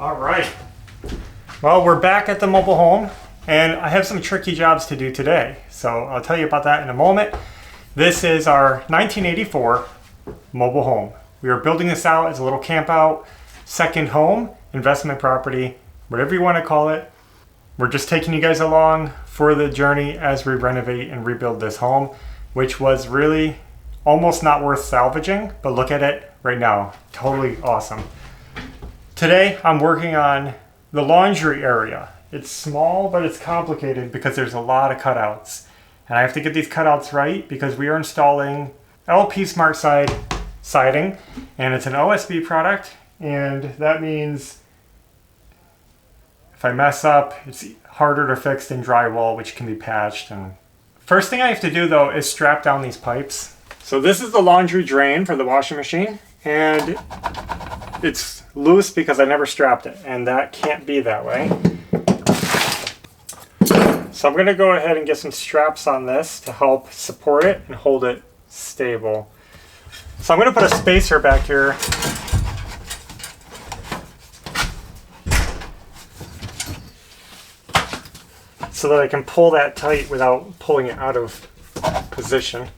All right. Well, we're back at the mobile home, and I have some tricky jobs to do today. So I'll tell you about that in a moment. This is our 1984 mobile home. We are building this out as a little camp out, second home, investment property, whatever you want to call it. We're just taking you guys along for the journey as we renovate and rebuild this home, which was really almost not worth salvaging, but look at it right now. Totally awesome. Today, I'm working on the laundry area. It's small, but it's complicated because there's a lot of cutouts. And I have to get these cutouts right because we are installing LP Smartside siding, and it's an OSB product, and that means if I mess up, it's harder to fix than drywall, which can be patched. And first thing I have to do though is strap down these pipes. So this is the laundry drain for the washing machine, and it's loose because I never strapped it, and that can't be that way. So I'm going to go ahead and get some straps on this to help support it and hold it stable. So I'm going to put a spacer back here. So that I can pull that tight without pulling it out of position.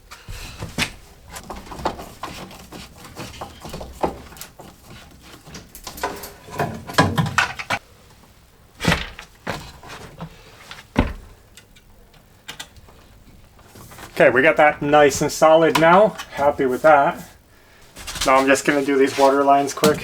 Okay, we got that nice and solid now. Happy with that. Now I'm just going to do these water lines quick.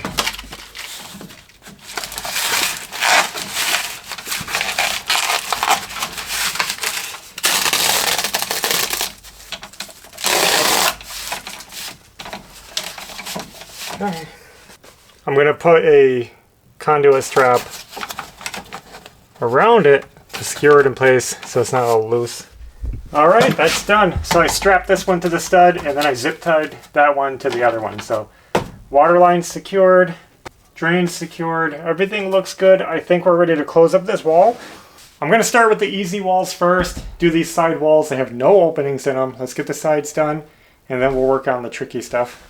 Okay. I'm going to put a conduit strap around it to secure it in place so it's not all loose. Alright, that's done. So I strapped this one to the stud and then I zip tied that one to the other one. So water line secured, drain secured, everything looks good. I think we're ready to close up this wall. I'm going to start with the easy walls first, do these side walls. They have no openings in them. Let's get the sides done and then we'll work on the tricky stuff.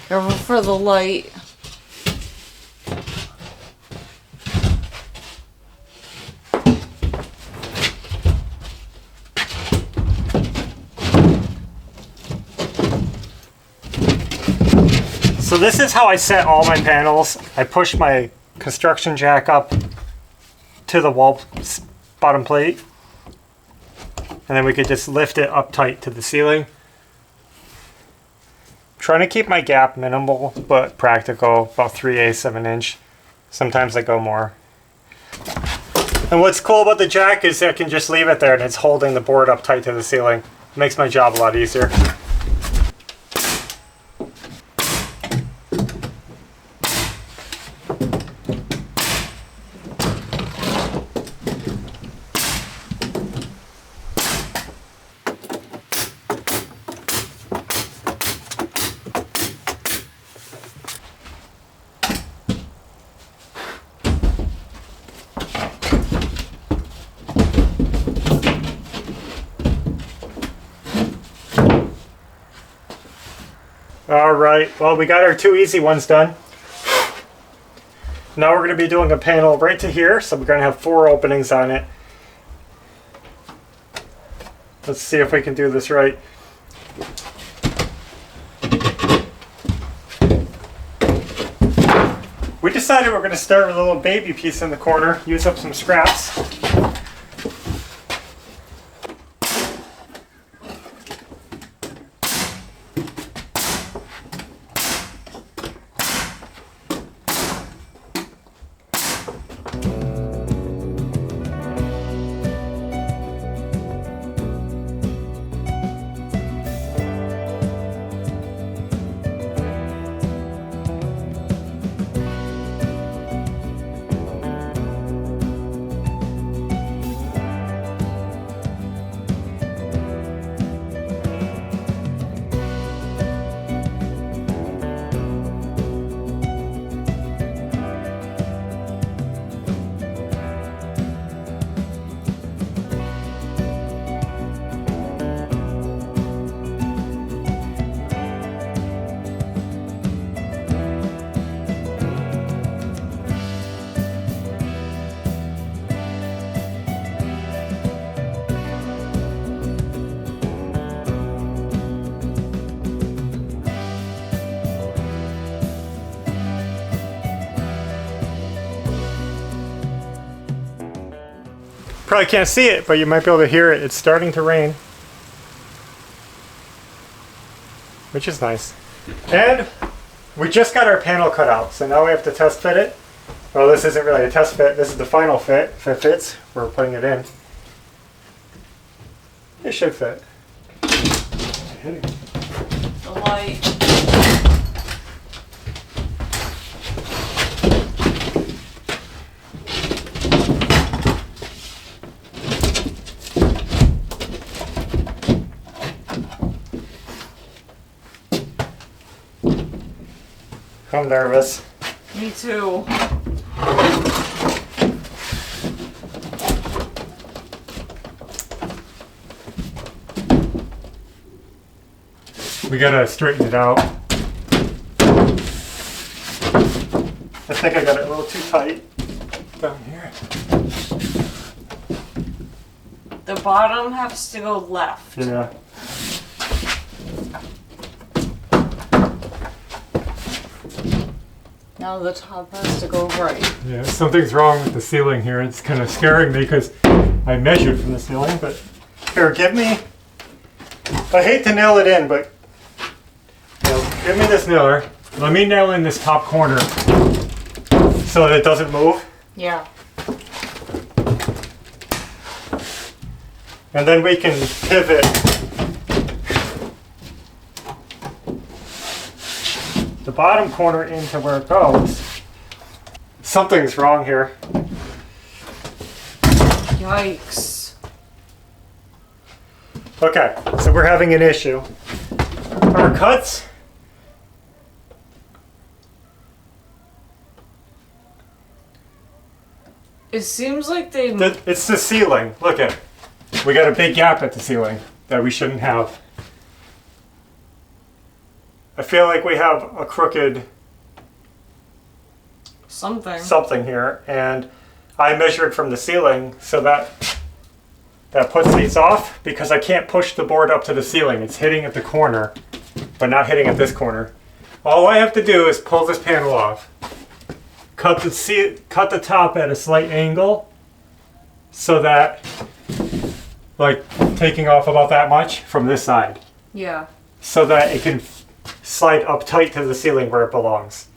Careful for the light. So this is how I set all my panels. I push my construction jack up to the wall bottom plate, and then we could just lift it up tight to the ceiling. Trying to keep my gap minimal but practical, about 3/8 of an inch. Sometimes I go more. And what's cool about the jack is I can just leave it there and it's holding the board up tight to the ceiling. It makes my job a lot easier. Alright, well we got our two easy ones done. Now we're going to be doing a panel right to here, so we're going to have 4 openings on it. Let's see if we can do this right. We decided we're going to start with a little baby piece in the corner, use up some scraps. Probably can't see it, but you might be able to hear it. It's starting to rain, which is nice. And we just got our panel cut out, so now we have to test fit it. Well, this isn't really a test fit. This is the final fit. If it fits, we're putting it in. It should fit. The light. I'm nervous. Me too. We gotta straighten it out. I think I got it a little too tight down here. The bottom has to go left. Yeah. Now the top has to go right. Yeah, something's wrong with the ceiling here. It's kind of scaring me because I measured from the ceiling, but here, give me, I hate to nail it in, but give me this nailer. Let me nail in this top corner so that it doesn't move. Yeah. And then we can pivot the bottom corner into where it goes. Something's wrong here. Yikes. Okay, so we're having an issue. Our cuts, It seems like they... it's the ceiling. Look at it. We got a big gap at the ceiling that we shouldn't have. I feel like we have a crooked something here, and I measured from the ceiling, so that puts these off because I can't push the board up to the ceiling. It's hitting at the corner, but not hitting at this corner. All I have to do is pull this panel off, cut the top at a slight angle, so that, like, taking off about that much from this side. Yeah. So that it can slide up tight to the ceiling where it belongs.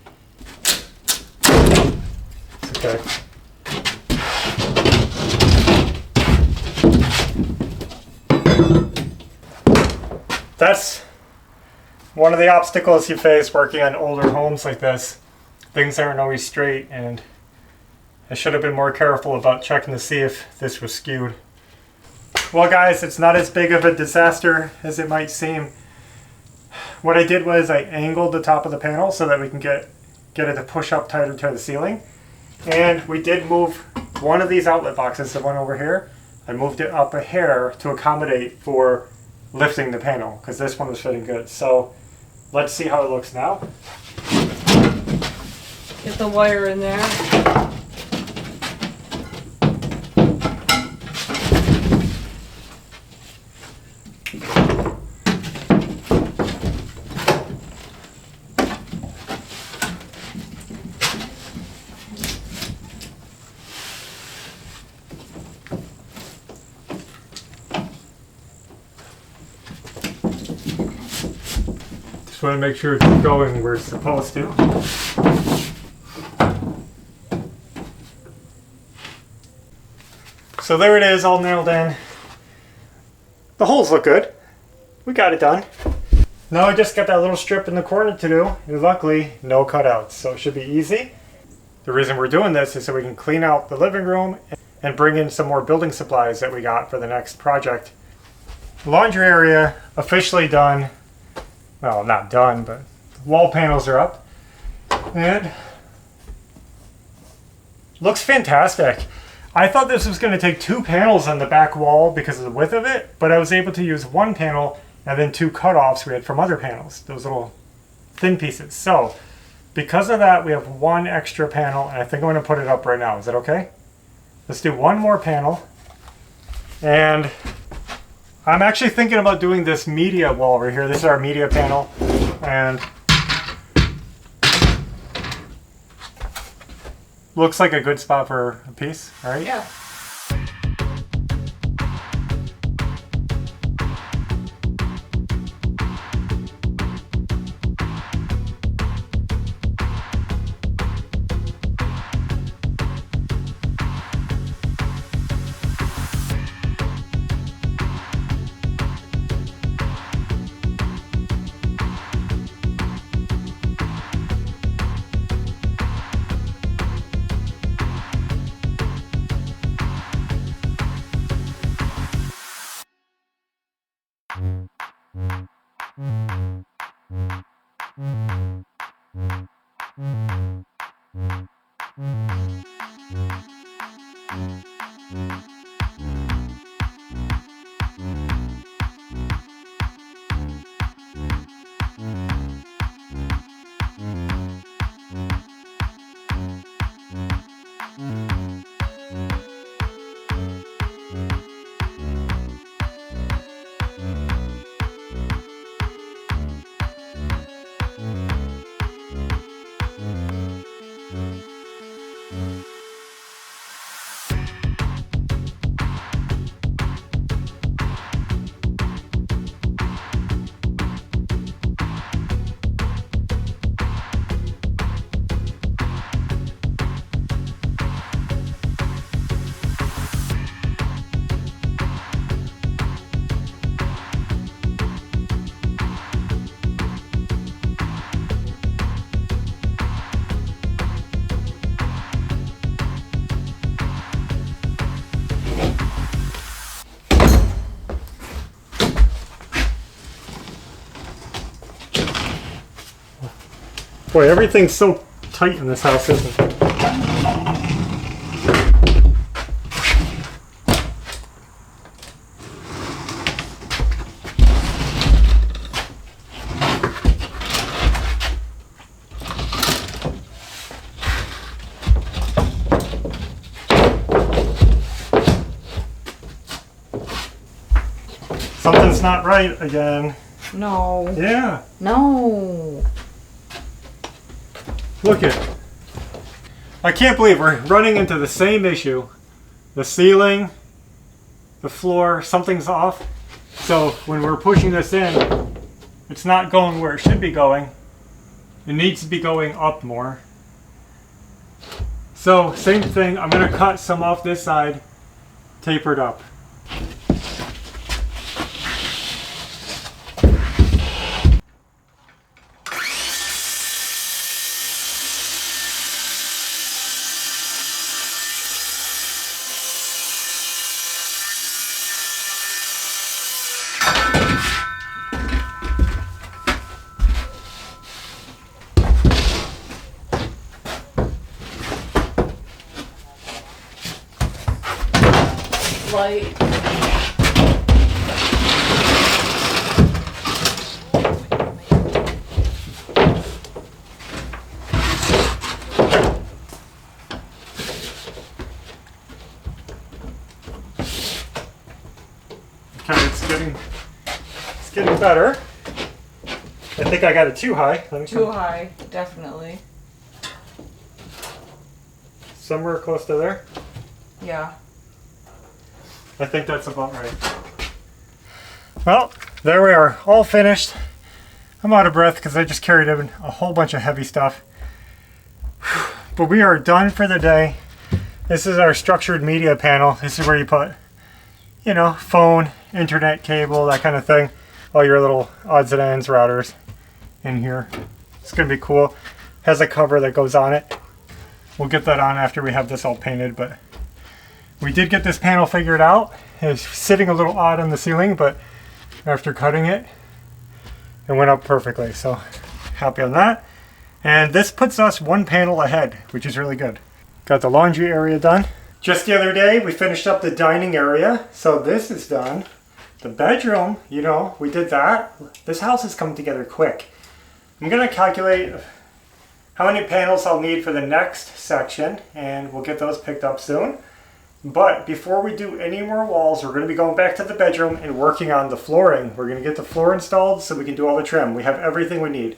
Okay. That's one of the obstacles you face working on older homes like this. Things aren't always straight, and I should have been more careful about checking to see if this was skewed. Well guys, it's not as big of a disaster as it might seem. What I did was I angled the top of the panel so that we can get it to push up tighter to the ceiling. And we did move one of these outlet boxes, the one over here. I moved it up a hair to accommodate for lifting the panel because this one was fitting good. So let's see how it looks now. Get the wire in there. Just want to make sure it's going where it's supposed to. So there it is, all nailed in. The holes look good. We got it done. Now I just got that little strip in the corner to do. And luckily, no cutouts, so it should be easy. The reason we're doing this is so we can clean out the living room and bring in some more building supplies that we got for the next project. Laundry area officially done. Well, not done, but wall panels are up. And looks fantastic. I thought this was going to take 2 panels on the back wall because of the width of it, but I was able to use 1 panel and then 2 cutoffs we had from other panels, those little thin pieces. So because of that, we have 1 extra panel, and I think I'm going to put it up right now. Is that okay? Let's do 1 more panel. And I'm actually thinking about doing this media wall over here. This is our media panel. And looks like a good spot for a piece, right? Yeah. Boy, everything's so tight in this house, isn't it? Something's not right again. No. Yeah. No. Look at. I can't believe we're running into the same issue. The ceiling, the floor, something's off. So when we're pushing this in, it's not going where it should be going. It needs to be going up more. So same thing, I'm going to cut some off this side, taper it up. Light. Okay, it's getting better. I think I got it too high. Too high, definitely. Somewhere close to there. Yeah. I think that's about right. Well, there we are, all finished. I'm out of breath because I just carried in a whole bunch of heavy stuff. But we are done for the day. This is our structured media panel. This is where you put, you know, phone, internet cable, that kind of thing. All your little odds and ends routers in here. It's going to be cool. Has a cover that goes on it. We'll get that on after we have this all painted, but we did get this panel figured out. It's sitting a little odd on the ceiling, but after cutting it, it went up perfectly. So happy on that. And this puts us one panel ahead, which is really good. Got the laundry area done. Just the other day, we finished up the dining area. So this is done. The bedroom, you know, we did that. This house is coming together quick. I'm going to calculate how many panels I'll need for the next section, and we'll get those picked up soon. But before we do any more walls, we're going to be going back to the bedroom and working on the flooring. We're going to get the floor installed so we can do all the trim. We have everything we need.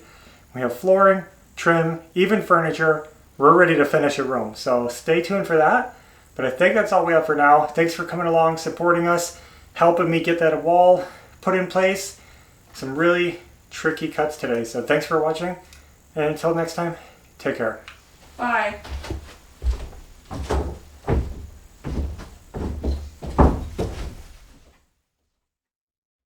We have flooring, trim, even furniture. We're ready to finish a room. So stay tuned for that. But I think that's all we have for now. Thanks for coming along, supporting us, helping me get that wall put in place. Some really tricky cuts today. So thanks for watching. And until next time, take care. Bye.